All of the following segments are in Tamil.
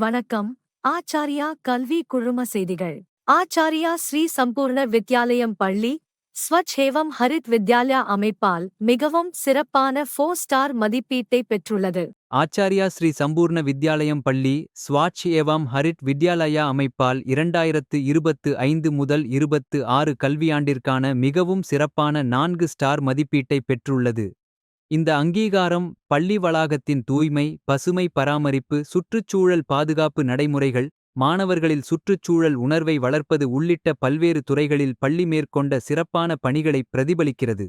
வணக்கம். ஆச்சார்யா கல்வி குழும செய்திகள். ஆச்சார்யா ஸ்ரீ சம்பூர்ண வித்யாலயம் பள்ளி ஸ்வச் ஏவம் ஹரித் வித்யாலயா அமைப்பால் மிகவும் சிறப்பான 4 ஸ்டார் மதிப்பீட்டை பெற்றுள்ளது. ஆச்சார்யா ஸ்ரீ சம்பூர்ண வித்யாலயம் பள்ளி ஸ்வாட்ச் ஏவாம் ஹரிட் வித்யாலயா அமைப்பால் 2025 முதல் 26 கல்வியாண்டிற்கான மிகவும் சிறப்பான 4 ஸ்டார் மதிப்பீட்டை பெற்றுள்ளது. இந்த அங்கீகாரம் பள்ளி வளாகத்தின் தூய்மை, பசுமை பராமரிப்பு, சுற்றுச்சூழல் பாதுகாப்பு நடைமுறைகள், மாணவர்களில் சுற்றுச்சூழல் உணர்வை வளர்ப்பது உள்ளிட்ட பல்வேறு துறைகளில் பள்ளி மேற்கொண்ட சிறப்பான பணிகளை பிரதிபலிக்கிறது.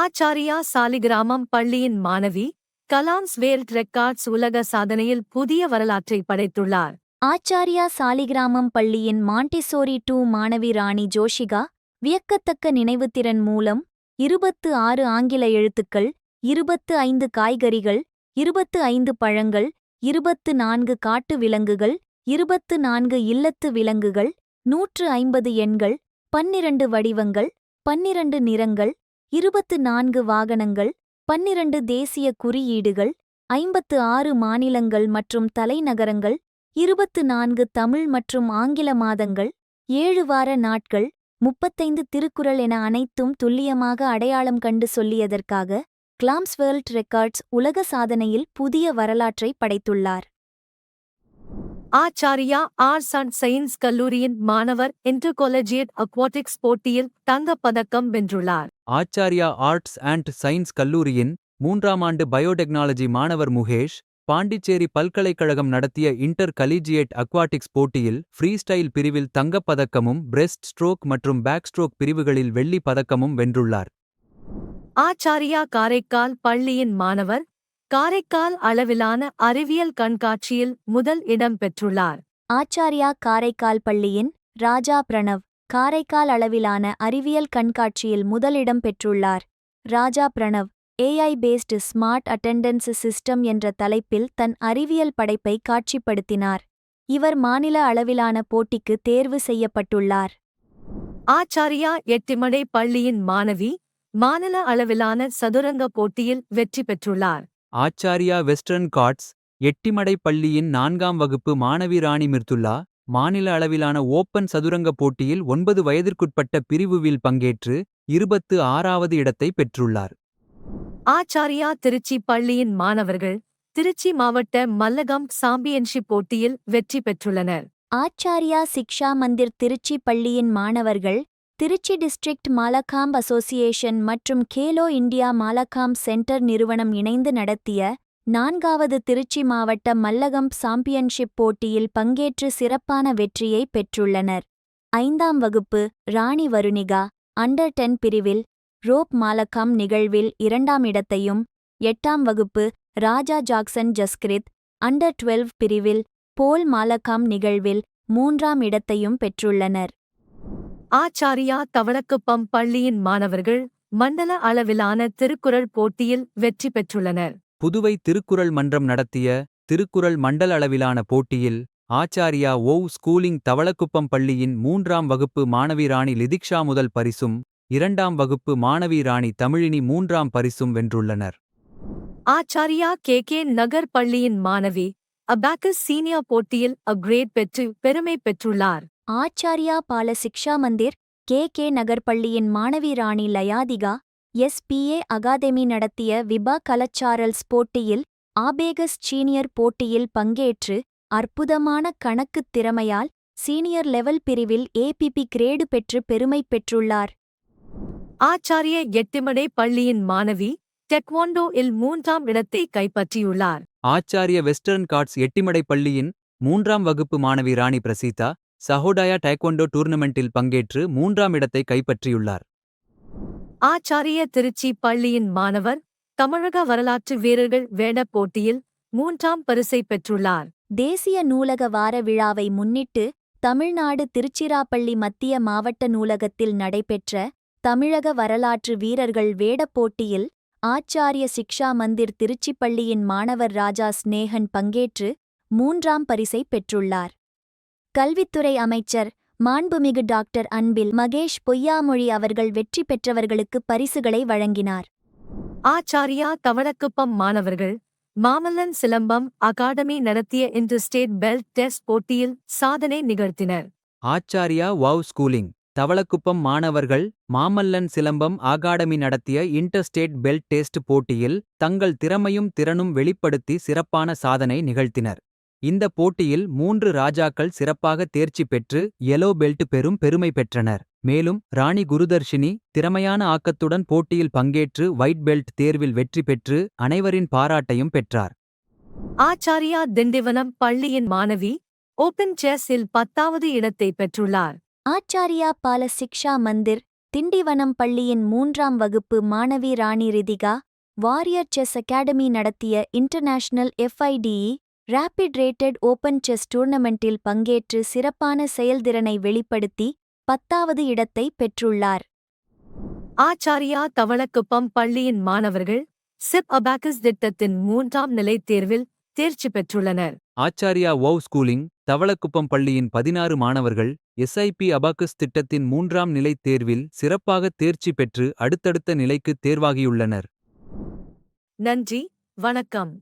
ஆச்சார்யா சாலிகிராமம் பள்ளியின் மாணவி கலாம்ஸ் வேர்ல்ட் ரெக்கார்ட்ஸ் உலக சாதனையில் புதிய வரலாற்றை படைத்துள்ளார். ஆச்சார்யா சாலிகிராமம் பள்ளியின் மாண்டிசோரி 2 மாணவி ராணி ஜோஷிகா வியக்கத்தக்க நினைவுத்திறன் மூலம் 26 ஆங்கில எழுத்துக்கள், 25 காய்கறிகள், 25 பழங்கள், 24 காட்டு விலங்குகள், 24 இல்லத்து விலங்குகள், 150 எண்கள், 12 வடிவங்கள், 12 நிறங்கள், 24 வாகனங்கள், 12 தேசிய குறியீடுகள், 56 மாநிலங்கள் மற்றும் தலைநகரங்கள், 24 தமிழ் மற்றும் ஆங்கில மாதங்கள், 7 வார நாட்கள், 35 திருக்குறள் என அனைத்தும் துல்லியமாக அடையாளம் கண்டு சொல்லியதற்காக கிளாம்ஸ் வேர்ல்ட் ரெக்கார்ட்ஸ் உலக சாதனையில் புதிய வரலாற்றை படைத்துள்ளார். ஆச்சார்யா ஆர்ட்ஸ் அண்ட் சயின்ஸ் கல்லூரியின் மாணவர் இன்டர்காலேஜியேட் அக்வாட்டிக்ஸ் போட்டியில் தங்கப் பதக்கம் வென்றுள்ளார். ஆச்சார்யா ஆர்ட்ஸ் அண்ட் சயின்ஸ் கல்லூரியின் 3ஆம் ஆண்டு பயோடெக்னாலஜி மாணவர் முகேஷ், பாண்டிச்சேரி பல்கலைக்கழகம் நடத்திய இன்டர் கலீஜியேட் அக்வாட்டிக்ஸ் போட்டியில் ஃப்ரீஸ்டைல் பிரிவில் தங்கப் பதக்கமும், பிரெஸ்ட் ஸ்ட்ரோக் மற்றும் பேக் ஸ்ட்ரோக் பிரிவுகளில் வெள்ளி பதக்கமும் வென்றுள்ளார். ஆச்சார்யா காரைக்கால் பள்ளியின் மாணவர் காரைக்கால் அளவிலான அறிவியல் கண்காட்சியில் முதல் இடம் பெற்றுள்ளார். ஆச்சார்யா காரைக்கால் பள்ளியின் ராஜா பிரணவ் காரைக்கால் அளவிலான அறிவியல் கண்காட்சியில் முதலிடம் பெற்றுள்ளார். Raja Pranav AI based smart attendance system என்ற தலைப்பில் தன் அறிவியல் படைப்பை காட்சிப்படுத்தினார். இவர் மாநில அளவிலான போட்டிக்கு தேர்வு செய்யப்பட்டுள்ளார். ஆச்சார்யா எட்டிமடை பள்ளியின் மாணவி மாநில அளவிலான சதுரங்க போட்டியில் வெற்றி பெற்றுள்ளார். ஆச்சார்யா வெஸ்டர்ன் காட்ஸ் எட்டிமடை பள்ளியின் 4ஆம் வகுப்பு மாணவி ராணி மிர்துல்லா, மாநில அளவிலான ஓப்பன் சதுரங்க போட்டியில் 9 வயதிற்குட்பட்ட பிரிவுவில் பங்கேற்று 26வது இடத்தை பெற்றுள்ளார். ஆச்சார்யா திருச்சி பள்ளியின் மாணவர்கள் திருச்சி மாவட்ட மல்லகம் சாம்பியன்ஷிப் போட்டியில் வெற்றி பெற்றுள்ளனர். ஆச்சார்யா சிக்ஷா மந்திர் திருச்சி பள்ளியின் மாணவர்கள் திருச்சி டிஸ்ட்ரிக்ட் மாலக்காம்ப் அசோசியேஷன் மற்றும் கேலோ இந்தியா மாலக்காம்ப் சென்டர் நிறுவனம் இணைந்து நடத்திய 4வது திருச்சி மாவட்ட மல்லகம் சாம்பியன்ஷிப் போட்டியில் பங்கேற்று சிறப்பான வெற்றியை பெற்றுள்ளனர். 5ஆம் வகுப்பு ராணி வருணிகா அண்டர் 10 பிரிவில் ரோப் மாலக்காம் நிகழ்வில் 2ஆம் இடத்தையும், 8ஆம் வகுப்பு ராஜா ஜாக்சன் ஜஸ்கிரித் அண்டர் 12 பிரிவில் போல் மாலக்காம் நிகழ்வில் 3ஆம் இடத்தையும் பெற்றுள்ளனர். ஆச்சார்யா தவளக்குப்பம் பள்ளியின் மாணவர்கள் மண்டல அளவிலான திருக்குறள் போட்டியில் வெற்றி பெற்றுள்ளனர். புதுவை திருக்குறள் மன்றம் நடத்திய திருக்குறள் மண்டல அளவிலான போட்டியில் ஆச்சார்யா ஸ்கூலிங் தவளக்குப்பம் பள்ளியின் 3ஆம் வகுப்பு மாணவி ராணி லிதிக்ஷா முதல் பரிசும், 2ஆம் வகுப்பு மாணவி ராணி தமிழினி 3ஆம் பரிசும் வென்றுள்ளனர். ஆச்சார்யா KK நகர் பள்ளியின் மாணவி அபாக்கஸ் சீனியர் போட்டியில் கிரேட் பெற்று பெருமை பெற்றுள்ளார். ஆச்சார்யா பால சிக்ஷா மந்திர் KK நகர் பள்ளியின் மாணவி ராணி லயாதிகா SPA அகாதமி நடத்திய விபா கலச்சாரல்ஸ் போட்டியில் ஆபேகஸ் சீனியர் போட்டியில் பங்கேற்று அற்புதமான கணக்குத் திறமையால் சீனியர் லெவல் பிரிவில் APP கிரேடு பெற்று பெருமை பெற்றுள்ளார். ஆச்சாரிய எட்டிமடை பள்ளியின் மாணவி டெக்வாண்டோ இல் 3ஆம் இடத்தை கைப்பற்றியுள்ளார். ஆச்சாரிய வெஸ்டர்ன் காட்ஸ் எட்டிமடை பள்ளியின் 3ஆம் வகுப்பு மாணவி ராணி பிரசீதா சஹோடாயா டேக்வாண்டோ டூர்னமெண்டில் பங்கேற்று 3ஆம் இடத்தை கைப்பற்றியுள்ளார். ஆச்சாரிய திருச்சி பள்ளியின் மாணவர் தமிழக வரலாற்று வீரர்கள் வேட போட்டியில் 3ஆம் பரிசை பெற்றுள்ளார். தேசிய நூலக வார விழாவை முன்னிட்டு தமிழ்நாடு திருச்சிராப்பள்ளி மத்திய மாவட்ட நூலகத்தில் நடைபெற்ற தமிழக வரலாற்று வீரர்கள் வேடப் போட்டியில் ஆச்சாரிய சிக்ஷா மந்திர் திருச்சி பள்ளியின் மாணவர் ராஜா ஸ்நேகன் பங்கேற்று 3ஆம் பரிசை பெற்றுள்ளார். கல்வித்துறை அமைச்சர் மாண்புமிகு டாக்டர் அன்பில் மகேஷ் பொய்யாமொழி அவர்கள் வெற்றி பெற்றவர்களுக்கு பரிசுகளை வழங்கினார். ஆச்சார்யா தவளக்குப்பம் மாணவர்கள் மாமல்லன் சிலம்பம் அகாடமி நடத்திய இன்டர் ஸ்டேட் பெல்ட் டெஸ்ட் போட்டியில் சாதனை நிகழ்த்தினர். ஆச்சாரியா வவ் ஸ்கூலிங் தவளக்குப்பம் மாணவர்கள் மாமல்லன் சிலம்பம் அகாடமி நடத்திய இன்டர்ஸ்டேட் பெல்ட் டெஸ்ட் போட்டியில் தங்கள் திறமையும் திறனும் வெளிப்படுத்தி சிறப்பான சாதனை நிகழ்த்தினர். இந்த போட்டியில் 3 ராஜாக்கள் சிறப்பாக தேர்ச்சி பெற்று எலோ பெல்ட் பெறும் பெருமை பெற்றனர். மேலும் ராணி குருதர்ஷினி திறமையான ஆக்கத்துடன் போட்டியில் பங்கேற்று ஒயிட் பெல்ட் தேர்வில் வெற்றி பெற்று அனைவரின் பாராட்டையும் பெற்றார். ஆச்சாரியா திண்டிவனம் பள்ளியின் மாணவி ஓபன் செஸ்ஸில் 10வது இடத்தை பெற்றுள்ளார். ஆச்சாரியா பால சிக்ஷா மந்திர் திண்டிவனம் பள்ளியின் 3ஆம் வகுப்பு மாணவி Rani Ritika warrior chess academy நடத்திய international FIDE rapid rated open chess டூர்னமெண்டில் பங்கேற்று சிறப்பான செயல்திறனை வெளிப்படுத்தி 10வது இடத்தை பெற்றுள்ளார். ஆச்சாரியா தவளக்குப்பம் பள்ளியின் மாணவர்கள் சிப் அபாக்கஸ் திட்டத்தின் 3ஆம் நிலை தேர்வில் தேர்ச்சி பெற்றுள்ளனர். ஆச்சாரியா வவ் ஸ்கூலிங் தவளக்குப்பம் பள்ளியின் 16 மாணவர்கள் SIP அபாக்கஸ் திட்டத்தின் 3ஆம் நிலை தேர்வில் சிறப்பாக தேர்ச்சி பெற்று அடுத்தடுத்த நிலைக்கு தேர்வாகியுள்ளனர். நன்றி, வணக்கம்.